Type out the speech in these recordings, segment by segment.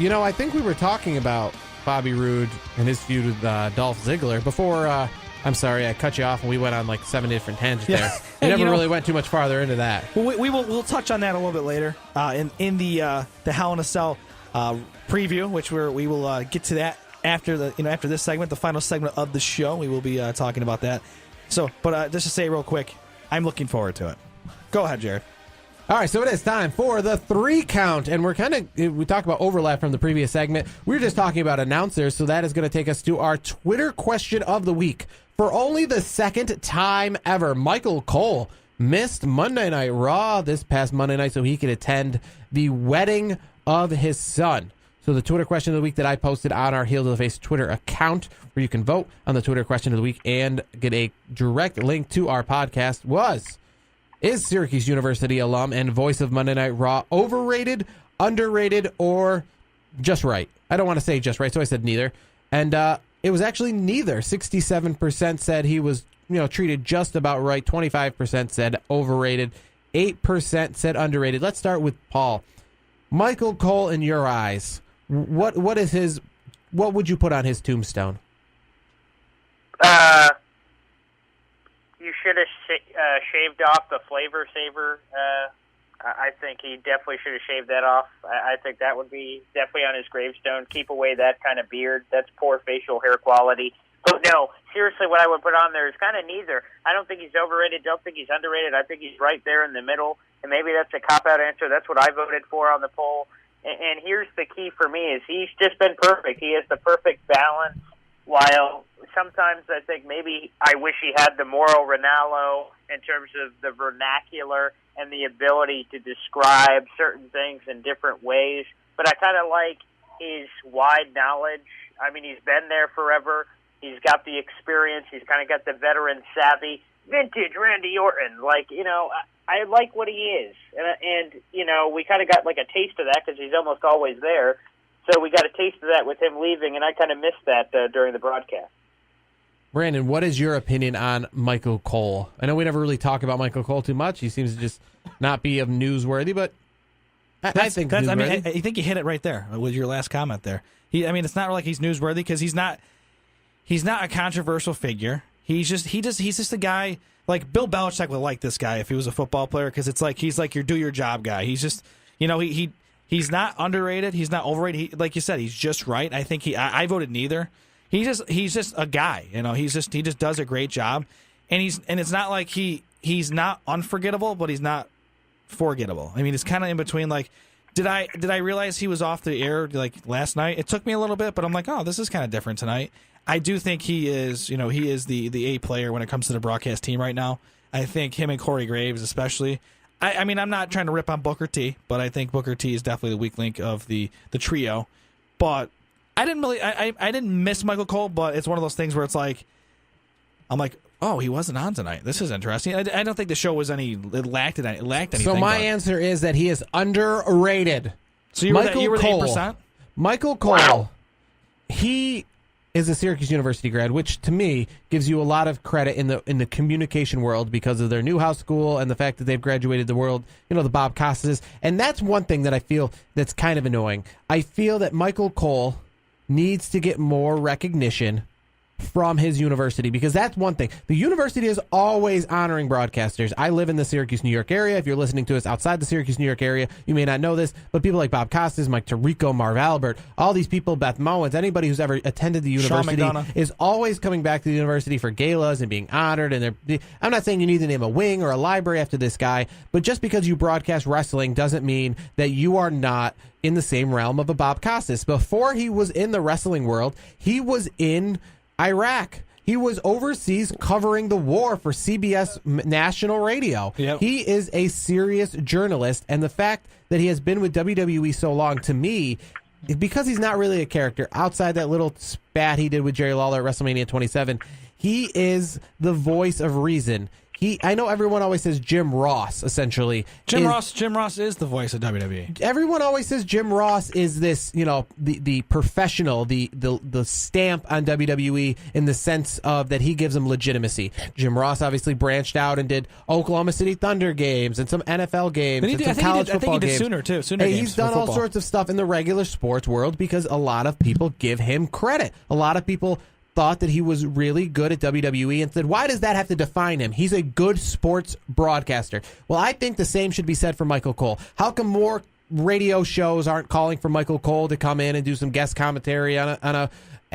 I think we were talking about Bobby Roode and his feud with Dolph Ziggler before. I'm sorry, I cut you off, and we went on like 7 different tangents there. We never really went too much farther into that. Well, we'll touch on that a little bit later in the Hell in a Cell preview, which we will get to that after this segment, the final segment of the show. We will be talking about that. So, but just to say real quick, I'm looking forward to it. Go ahead, Jarod. All right, so it is time for the 3 count, and we talked about overlap from the previous segment. We were just talking about announcers, so that is going to take us to our Twitter question of the week. For only the second time ever, Michael Cole missed Monday Night Raw this past Monday night so he could attend the wedding of his son. So the Twitter question of the week that I posted on our Heel to the Face Twitter account, where you can vote on the Twitter question of the week and get a direct link to our podcast, was: is Syracuse University alum and voice of Monday Night Raw overrated, underrated, or just right? I don't want to say just right, so I said neither. And it was actually neither. 67% said he was treated just about right. 25% said overrated. 8% said underrated. Let's start with Paul. Michael Cole, in your eyes, what would you put on his tombstone? You should have shaved off the flavor saver. I think he definitely should have shaved that off. I think that would be definitely on his gravestone. Keep away that kind of beard. That's poor facial hair quality. But no, seriously, what I would put on there is kind of neither. I don't think he's overrated. Don't think he's underrated. I think he's right there in the middle. And maybe that's a cop-out answer. That's what I voted for on the poll. And here's the key for me is he's just been perfect. He has the perfect balance. While sometimes I think maybe I wish he had the Mauro Ranallo in terms of the vernacular and the ability to describe certain things in different ways. But I kind of like his wide knowledge. I mean, he's been there forever. He's got the experience. He's kind of got the veteran savvy. Vintage Randy Orton. I like what he is. And we kind of got like a taste of that because he's almost always there. So we got a taste of that with him leaving, and I kind of missed that during the broadcast. Brandon, what is your opinion on Michael Cole? I know we never really talk about Michael Cole too much. He seems to just not be of newsworthy, but I think I think you hit it right there with your last comment there. It's not like he's newsworthy because he's not a controversial figure. He's just a guy like Bill Belichick would like this guy if he was a football player because it's like he's like your do your job guy. He's just he's not underrated. He's not overrated. Like you said, he's just right. I think I voted neither. He's just a guy. He just does a great job, and it's not like he's not unforgettable, but he's not forgettable. I mean, it's kind of in between. Like, did I realize he was off the air like last night? It took me a little bit, but I'm like, oh, this is kind of different tonight. I do think he is the A player when it comes to the broadcast team right now. I think him and Corey Graves especially. I mean, I'm not trying to rip on Booker T, but I think Booker T is definitely the weak link of the trio. But I didn't miss Michael Cole, but it's one of those things where it's like, I'm like, oh, he wasn't on tonight. This is interesting. I don't think the show was it lacked anything. So my answer is that he is underrated. So you were the 8%? Michael Cole, wow. He is a Syracuse University grad, which to me gives you a lot of credit in the communication world because of their Newhouse school and the fact that they've graduated the world, the Bob Costas. And that's one thing that I feel that's kind of annoying. I feel that Michael Cole needs to get more recognition from his university, because that's one thing. The university is always honoring broadcasters. I live in the Syracuse, New York area. If you're listening to us outside the Syracuse, New York area, you may not know this, but people like Bob Costas, Mike Tirico, Marv Albert, all these people, Beth Mowens, anybody who's ever attended the university is always coming back to the university for galas and being honored. And I'm not saying you need to name a wing or a library after this guy, but just because you broadcast wrestling doesn't mean that you are not in the same realm of a Bob Costas. Before he was in the wrestling world, he was in Iraq. He was overseas covering the war for CBS national radio. Yep. He is a serious journalist, and the fact that he has been with WWE so long, to me, because he's not really a character outside that little spat he did with Jerry Lawler at WrestleMania 27, he is the voice of reason. I know everyone always says Jim Ross, essentially. Jim Ross is the voice of WWE. Everyone always says Jim Ross is this, the professional, the stamp on WWE in the sense of that he gives them legitimacy. Jim Ross obviously branched out and did Oklahoma City Thunder games and some NFL games and some college football games. Sooner games he's done all sorts of stuff in the regular sports world because a lot of people give him credit. A lot of people thought that he was really good at WWE and said, why does that have to define him? He's a good sports broadcaster. Well, I think the same should be said for Michael Cole. How come more radio shows aren't calling for Michael Cole to come in and do some guest commentary on a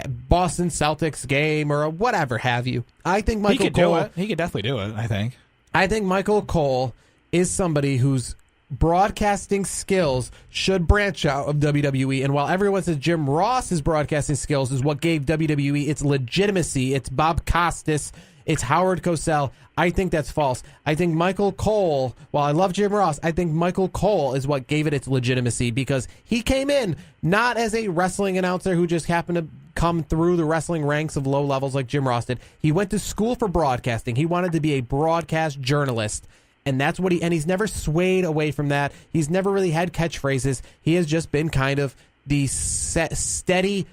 Boston Celtics game or whatever have you? I think Michael Cole... He could definitely do it, I think. I think Michael Cole is somebody whose broadcasting skills should branch out of WWE. And while everyone says Jim Ross's broadcasting skills is what gave WWE its legitimacy, it's Bob Costas, it's Howard Cosell, I think that's false. I think Michael Cole, while I love Jim Ross, I think Michael Cole is what gave it its legitimacy because he came in not as a wrestling announcer who just happened to come through the wrestling ranks of low levels like Jim Ross did. He went to school for broadcasting. He wanted to be a broadcast journalist. And that's what he's never swayed away from that. He's never really had catchphrases. He has just been kind of the steady,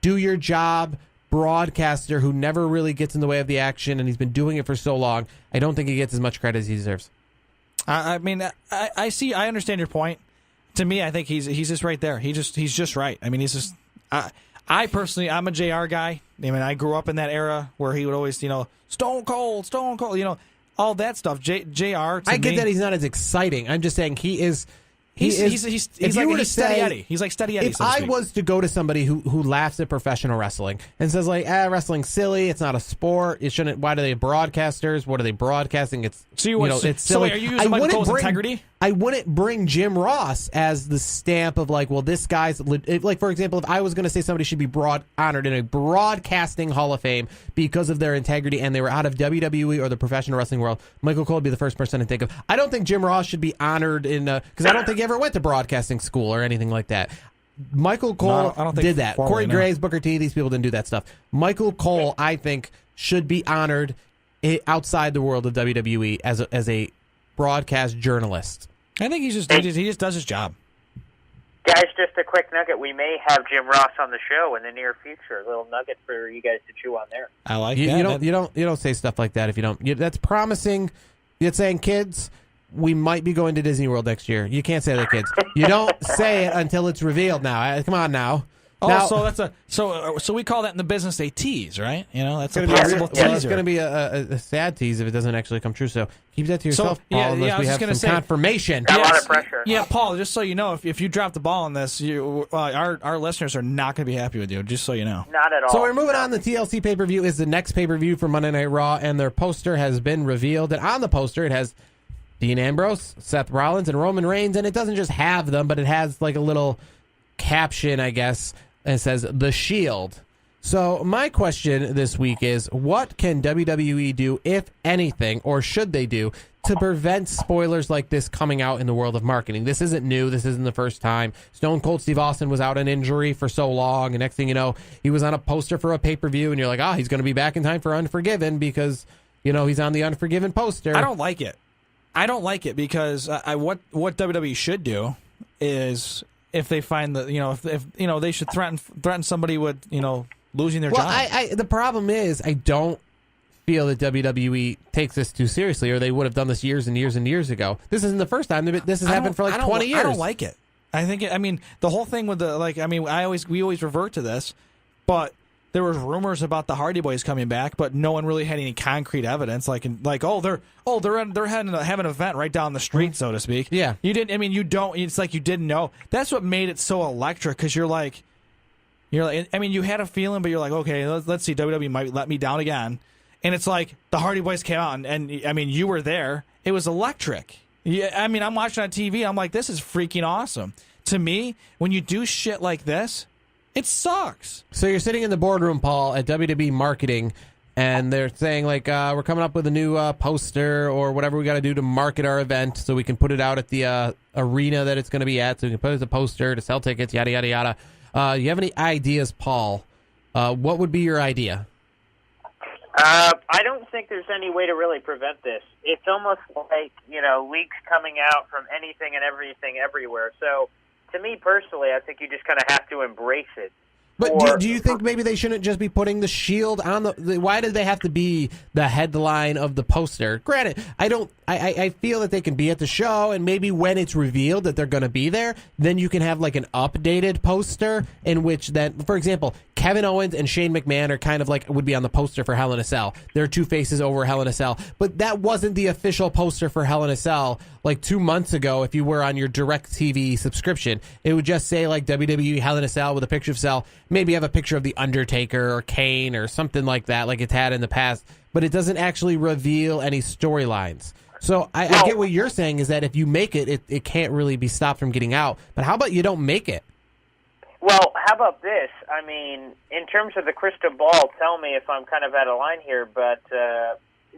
do your job broadcaster who never really gets in the way of the action, and he's been doing it for so long. I don't think he gets as much credit as he deserves. I mean, I understand your point. To me, I think he's just right there. He's just right. I mean, he's just. I personally, I'm a JR guy. I mean, I grew up in that era where he would always, Stone Cold, all that stuff. JR. I get that he's not as exciting. I'm just saying he is. He's like Steady Eddie. He's like Steady Eddie. If I was to go to somebody who laughs at professional wrestling and says like, wrestling's silly, it's not a sport, it shouldn't. Why do they broadcasters? What are they broadcasting? It's it's silly. So wait, are you using Michael Cole's integrity? I wouldn't bring Jim Ross as the stamp of like, well, this guy's like, for example, if I was going to say somebody should be honored in a broadcasting Hall of Fame because of their integrity and they were out of WWE or the professional wrestling world, Michael Cole would be the first person to think of. I don't think Jim Ross should be honored in because I don't think he ever went to broadcasting school or anything like that. Michael Cole did that. Corey Graves, Booker T, these people didn't do that stuff. Michael Cole, I think, should be honored outside the world of WWE as a broadcast journalist. I think he just does his job. Guys, just a quick nugget. We may have Jim Ross on the show in the near future. A little nugget for you guys to chew on there. I like that. You don't say stuff like that if you don't. That's promising. You're saying, kids, we might be going to Disney World next year. You can't say that, kids. You don't say it until it's revealed. Now, come on now. So that's so we call that in the business a tease, right? That's a possible teaser. It's going to be a sad tease if it doesn't actually come true. So keep that to yourself, Paul, unless we have some confirmation. Got a lot of pressure. Yeah, Paul, just so you know, if you drop the ball on this, our listeners are not going to be happy with you, just so you know. Not at all. So we're moving on. The TLC pay-per-view is the next pay-per-view for Monday Night Raw, and their poster has been revealed. And on the poster, it has Dean Ambrose, Seth Rollins, and Roman Reigns, and it doesn't just have them, but it has like a little caption, I guess, and it says The Shield. So my question this week is, what can WWE do, if anything, or should they do, to prevent spoilers like this coming out in the world of marketing? This isn't new. This isn't the first time. Stone Cold Steve Austin was out on injury for so long, and next thing you know, he was on a poster for a pay-per-view, and you're like, he's going to be back in time for Unforgiven because, he's on the Unforgiven poster. I don't like it because what WWE should do is, if they find that if they should threaten somebody with losing their job. The problem is I don't feel that WWE takes this too seriously, or they would have done this years and years and years ago. This isn't the first time. This has happened for like 20 years. I don't like it. I think the whole thing with we always revert to this, but there was rumors about the Hardy Boys coming back, but no one really had any concrete evidence. They're having an event right down the street, so to speak. Yeah, you didn't. I mean, you don't. It's like you didn't know. That's what made it so electric, because you're like. I mean, you had a feeling, but you're like, okay, let's see. WWE might let me down again, and it's like the Hardy Boys came out, and I mean, you were there. It was electric. Yeah, I mean, I'm watching on TV. I'm like, this is freaking awesome. To me, when you do shit like this, it sucks. So you're sitting in the boardroom, Paul, at WWE marketing, and they're saying, like, we're coming up with a new poster or whatever we got to do to market our event so we can put it out at the arena that it's going to be at, so we can put it as a poster to sell tickets, yada, yada, yada. You have any ideas, Paul? What would be your idea? I don't think there's any way to really prevent this. It's almost like, leaks coming out from anything and everything everywhere. So, to me personally, I think you just kind of have to embrace it. But do you think maybe they shouldn't just be putting the shield on why did they have to be the headline of the poster? Granted, I feel that they can be at the show, and maybe when it's revealed that they're going to be there, then you can have like an updated poster in which then, for example, Kevin Owens and Shane McMahon are kind of like would be on the poster for Hell in a Cell. They're two faces over Hell in a Cell. But that wasn't the official poster for Hell in a Cell like 2 months ago if you were on your DirecTV subscription. It would just say like WWE Hell in a Cell with a picture of Cell. Maybe have a picture of The Undertaker or Kane or something like that like it's had in the past. But it doesn't actually reveal any storylines. So I get what you're saying is that if you make it can't really be stopped from getting out. But how about you don't make it? Well, how about this? I mean, in terms of the crystal ball, tell me if I'm kind of out of line here, but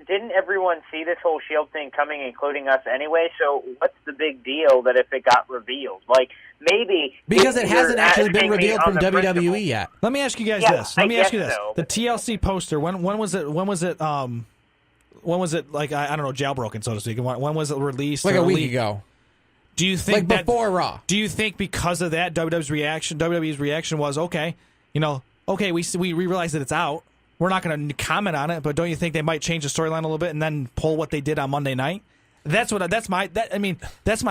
didn't everyone see this whole Shield thing coming, including us anyway? So what's the big deal that if it got revealed? Like, maybe... Because it hasn't actually been revealed from WWE yet. Let me ask you guys this. Let me ask you this. So. The TLC poster, when was it like, I don't know, jailbroken, so to speak? When was it released? Like a week ago. Do you think like before Raw? Do you think because of that, WWE's reaction was okay? We realize that it's out. We're not going to comment on it, but don't you think they might change the storyline a little bit and then pull what they did on Monday night? That's my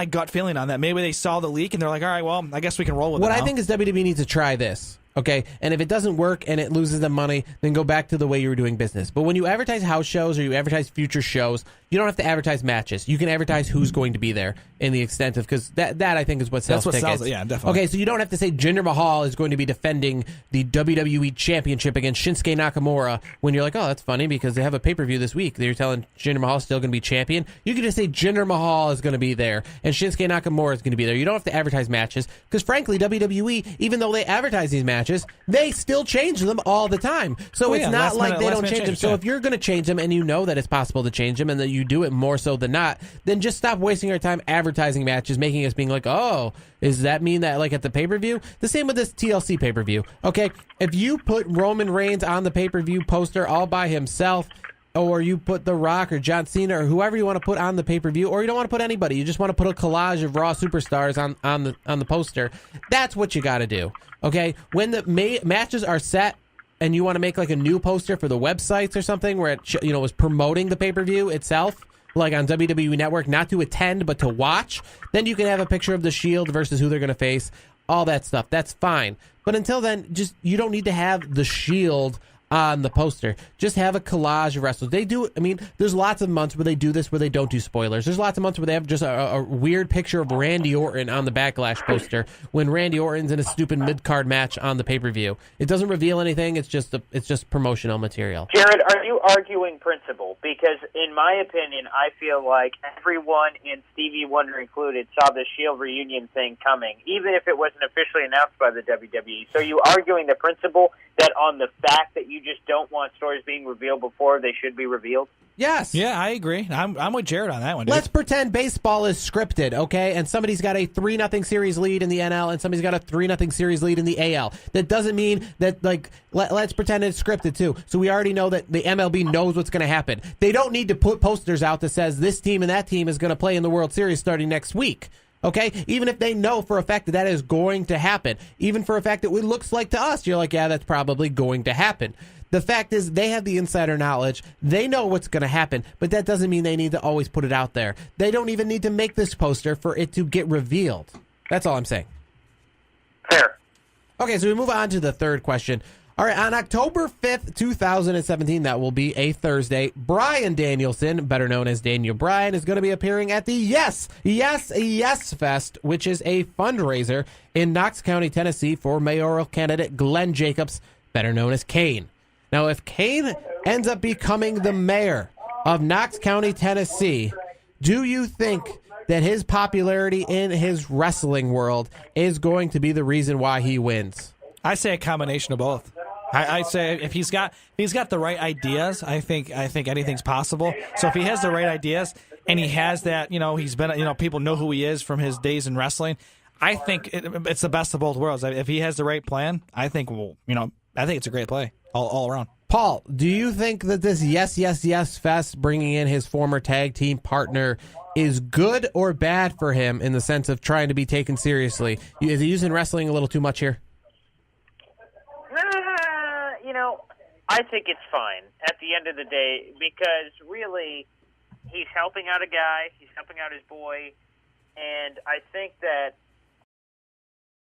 gut feeling on that. Maybe they saw the leak and they're like, all right, well, I guess we can roll with it. What I think is WWE needs to try this. Okay, and if it doesn't work and it loses them money, then go back to the way you were doing business. But when you advertise house shows or you advertise future shows, you don't have to advertise matches. You can advertise who's going to be there in the extent of, because that I think is what sells tickets. Sells it, yeah, definitely. Okay, so you don't have to say Jinder Mahal is going to be defending the WWE Championship against Shinsuke Nakamura when you're like, oh, that's funny because they have a pay-per-view this week. They're telling Jinder Mahal is still going to be champion. You can just say Jinder Mahal is going to be there and Shinsuke Nakamura is going to be there. You don't have to advertise matches because, frankly, WWE, even though they advertise these matches, they still change them all the time. So it's not like they don't change them. So if you're going to change them and you know that it's possible to change them and that you do it more so than not, then just stop wasting our time advertising matches, making us being like, oh, does that mean that like at the pay-per-view? The same with this TLC pay-per-view. Okay, if you put Roman Reigns on the pay-per-view poster all by himself, or you put The Rock or John Cena or whoever you want to put on the pay-per-view, or you don't want to put anybody, you just want to put a collage of Raw superstars on the poster, that's what you got to do. Okay, when the matches are set and you want to make like a new poster for the websites or something where it was promoting the pay-per-view itself, like on WWE Network, not to attend but to watch, then you can have a picture of the Shield versus who they're going to face, all that stuff. That's fine. But until then, just you don't need to have the Shield on the poster. Just have a collage of wrestlers. They do, I mean, there's lots of months where they do this where they don't do spoilers. There's lots of months where they have just a weird picture of Randy Orton on the Backlash poster when Randy Orton's in a stupid mid-card match on the pay-per-view. It doesn't reveal anything. It's just promotional material. Jarod, are you arguing principle? Because in my opinion, I feel like everyone, and Stevie Wonder included, saw the Shield reunion thing coming, even if it wasn't officially announced by the WWE. So you arguing the principle that on the fact that you just don't want stories being revealed before they should be revealed? Yes. Yeah, I agree. I'm with Jarod on that one, dude. Let's pretend baseball is scripted, okay? And somebody's got a 3-0 series lead in the NL and somebody's got a 3-0 series lead in the AL. That doesn't mean that, like, let's pretend it's scripted, too. So we already know that the MLB knows what's going to happen. They don't need to put posters out that says this team and that team is going to play in the World Series starting next week. Okay, even if they know for a fact that is going to happen, even for a fact that it looks like to us, you're like, yeah, that's probably going to happen. The fact is they have the insider knowledge. They know what's going to happen, but that doesn't mean they need to always put it out there. They don't even need to make this poster for it to get revealed. That's all I'm saying. Fair. Okay, so we move on to the third question. All right, on October 5th, 2017, that will be a Thursday, Bryan Danielson, better known as Daniel Bryan, is going to be appearing at the Yes Fest, which is a fundraiser in Knox County, Tennessee for mayoral candidate Glenn Jacobs, better known as Kane. Now, if Kane ends up becoming the mayor of Knox County, Tennessee, do you think that his popularity in his wrestling world is going to be the reason why he wins? I say a combination of both. I say if he's got the right ideas, I think anything's possible. So if he has the right ideas and he has that, he's been, people know who he is from his days in wrestling. I think it's the best of both worlds. If he has the right plan, I think I think it's a great play all around. Paul, do you think that this yes fest, bringing in his former tag team partner, is good or bad for him in the sense of trying to be taken seriously? Is he using wrestling a little too much here? I think it's fine at the end of the day because really he's helping out a guy, he's helping out his boy, and I think that